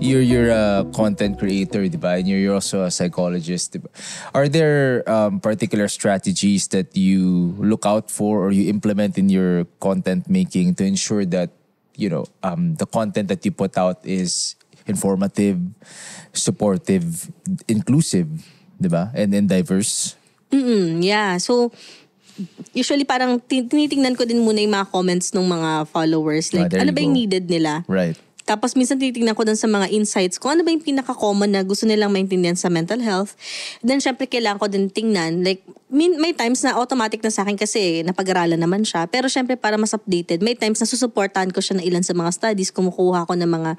you're a content creator, diba? And you're also a psychologist, diba? Are there particular strategies that you look out for or you implement in your content making to ensure that, the content that you put out is informative, supportive, inclusive, diba? And diverse? Yeah. So, usually parang tinitingnan ko din muna yung mga comments ng mga followers. Like, ano ba yung needed nila? Right. Tapos minsan tinitingnan ko dun sa mga insights kung ano ba yung pinaka-common na gusto nilang maintindihan sa mental health. Then syempre kailangan ko din tingnan. Like, may times na automatic na sa akin kasi napag-aralan naman siya. Pero syempre para mas updated, may times na susuportahan ko siya ng ilan sa mga studies. Kumukuha ko ng mga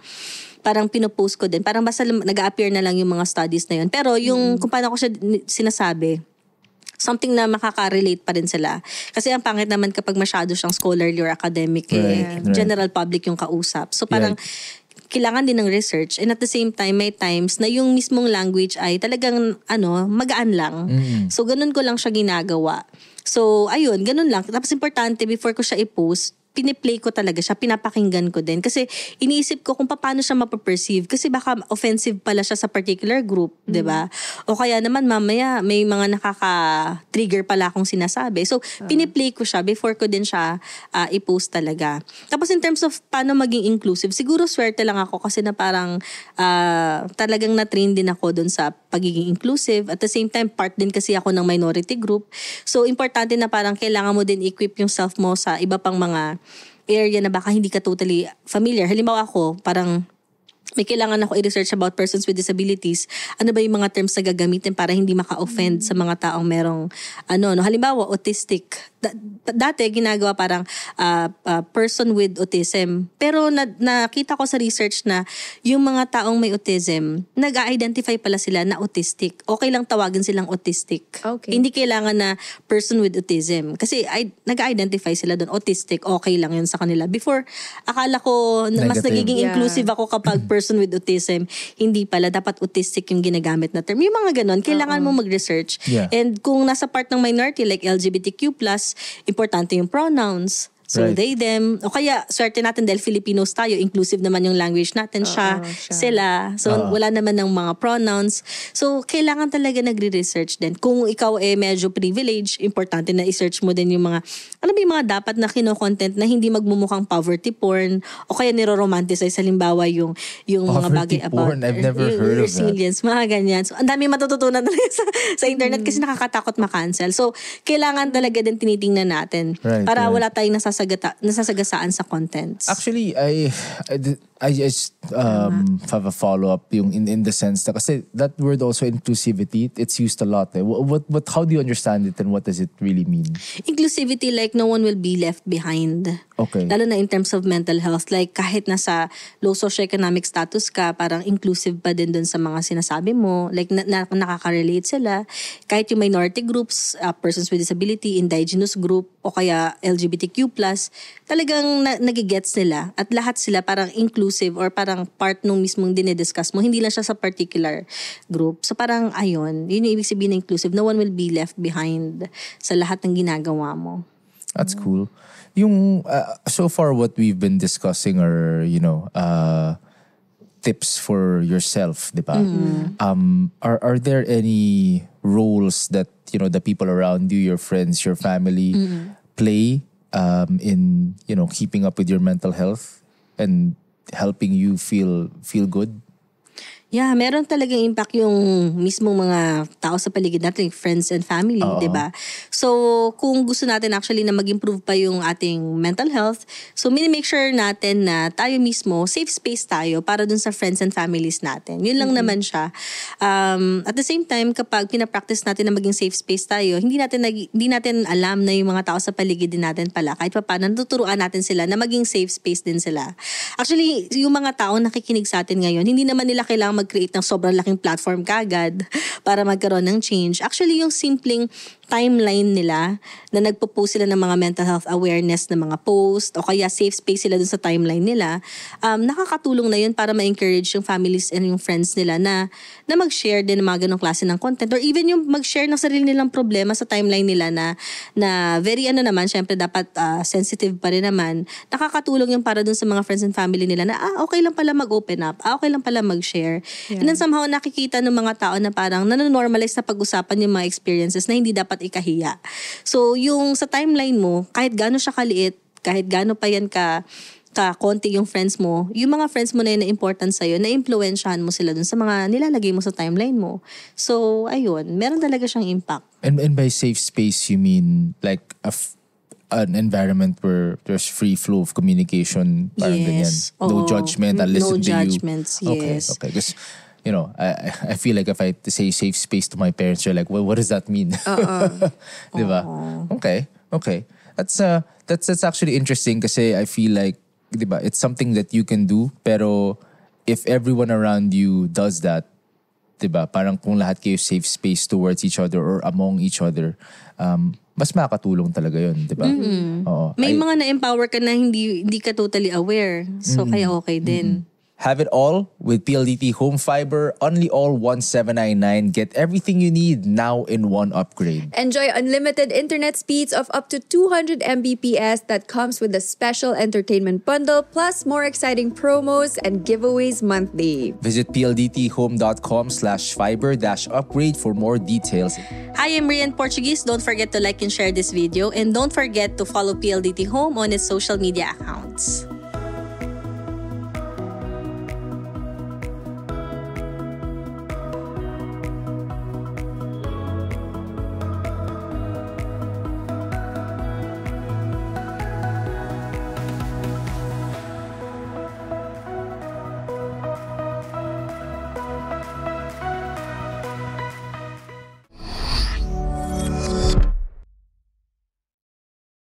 parang pinopost ko din. Parang basta nag-a-appear na lang yung mga studies na yun. Pero yung kung paano ko siya sinasabi, something na makaka-relate pa rin sila. Kasi ang pangit naman kapag masyado siyang scholarly or academic, general public yung kausap. So parang kailangan din ng research, and at the same time, may times na yung mismong language ay talagang magaan lang. So ganun ko lang siya ginagawa. So ayun, ganun lang. Tapos importante, before ko siya i-post, piniplay ko talaga siya, pinapakinggan ko din. Kasi iniisip ko kung paano siya mapaperceive. Kasi baka offensive pala siya sa particular group, di ba? O kaya naman mamaya may mga nakaka-trigger pala akong sinasabi. So, piniplay ko siya before ko din siya i-post talaga. Tapos in terms of paano maging inclusive, siguro swerte lang ako kasi na parang talagang na-train din ako dun sa pagiging inclusive. At the same time, part din kasi ako ng minority group. So, importante na parang kailangan mo din equip yung self mo sa iba pang mga area na baka hindi ka totally familiar. Halimbawa ako, parang may kailangan ako i-research about persons with disabilities. Ano ba yung mga terms na gagamitin para hindi maka-offend sa mga taong merong, halimbawa, autistic. Dati, ginagawa parang person with autism. Pero nakita ko sa research na yung mga taong may autism, nag-identify pala sila na autistic. Okay lang tawagin silang autistic. Okay. Hindi kailangan na person with autism. Kasi nag-identify sila doon, autistic. Okay lang yun sa kanila. Before, akala ko mas nagiging inclusive ako kapag person with autism. Hindi pala. Dapat autistic yung ginagamit na term. Yung mga ganon, kailangan mo mag-research. Yeah. And kung nasa part ng minority like LGBTQ+, importante yung pronouns. So, they, them. O kaya, swerte natin dahil Filipinos tayo, inclusive naman yung language natin, siya, sila. So, wala naman ng mga pronouns. So, kailangan talaga nagre-research din. Kung ikaw medyo privileged, importante na i-search mo din yung mga, ano ba yung mga dapat na kino-content na hindi magmumukhang poverty porn, o kaya niro-romanticize, halimbawa yung mga bagay about I've never heard of resilience, mga ganyan. So, ang dami matututunan talaga sa internet kasi nakakatakot makancel. So, kailangan talaga din tinitingnan natin para wala tayong nasasagasaan sa contents. Actually, I just have a follow-up yung in the sense na kasi that word also inclusivity, it's used a lot. What how do you understand it and what does it really mean? Inclusivity, like no one will be left behind. Okay. Lalo na in terms of mental health. Like kahit nasa low socioeconomic status ka, parang inclusive pa din dun sa mga sinasabi mo. Like nakaka-relate sila. Kahit yung minority groups, persons with disability, indigenous group, o kaya LGBTQ+, talagang nagigets nila. At lahat sila parang inclusive or parang part nung mismong dinidiscuss mo. Hindi lang siya sa particular group. So parang ayun, yun yung ibig sabihin ng inclusive. No one will be left behind sa lahat ng ginagawa mo. That's cool. Yung so far what we've been discussing are, tips for yourself, di ba? Are there any roles that, the people around you, your friends, your family play in, keeping up with your mental health and helping you feel good? Yeah, meron talagang impact yung mismong mga tao sa paligid natin, like friends and family, di ba? So, kung gusto natin actually na mag-improve pa yung ating mental health, so make sure natin na tayo mismo, safe space tayo para dun sa friends and families natin. Yun lang naman siya. At the same time, kapag pinapractice natin na maging safe space tayo, hindi natin alam na yung mga tao sa paligid din natin pala, kahit pa paano, natuturuan natin sila na maging safe space din sila. Actually, yung mga tao nakikinig sa atin ngayon, hindi naman nila kailangang kailangan mag-create ng sobrang laking platform kagad para magkaroon ng change. Actually, yung simpleng timeline nila na nagpo-post sila ng mga mental health awareness na mga post o kaya safe space sila dun sa timeline nila, nakakatulong na yun para ma-encourage yung families and yung friends nila na mag-share din ng mga ganong klase ng content or even yung mag-share ng sarili nilang problema sa timeline nila na very naman, syempre dapat sensitive pa rin naman. Nakakatulong yung para dun sa mga friends and family nila na okay lang pala mag-open up, okay lang pala mag-share. Yeah. And then somehow nakikita ng mga tao na parang nanonormalize na pag-usapan yung mga experiences na hindi dapat ikahiya. So, yung sa timeline mo, kahit gaano siya kaliit, kahit gaano pa yan konti yung friends mo, yung mga friends mo na yun na important sa'yo, na-influensyahan mo sila dun sa mga nilalagay mo sa timeline mo. So, ayun, meron talaga siyang impact. And by safe space, you mean like an environment where there's free flow of communication, parang ganyan. No judgment, I'll listen to you. No judgments, yes. Okay, because I feel like if I say safe space to my parents, you're like, well, what does that mean? Diba? Okay. That's actually interesting kasi I feel like, diba, it's something that you can do, pero if everyone around you does that, diba, parang kung lahat kayo safe space towards each other or among each other, mas makakatulong talaga yun, diba? Mm-hmm. Oo. May mga na-empower ka na hindi ka totally aware. So, kaya okay din. Have it all with PLDT Home Fiber. Only all 1,799. Get everything you need now in one upgrade. Enjoy unlimited internet speeds of up to 200 Mbps that comes with a special entertainment bundle plus more exciting promos and giveaways monthly. Visit pldthome.com/fiber-upgrade for more details. Hi, I'm Rian Portuguese. Don't forget to like and share this video. And don't forget to follow PLDT Home on its social media accounts.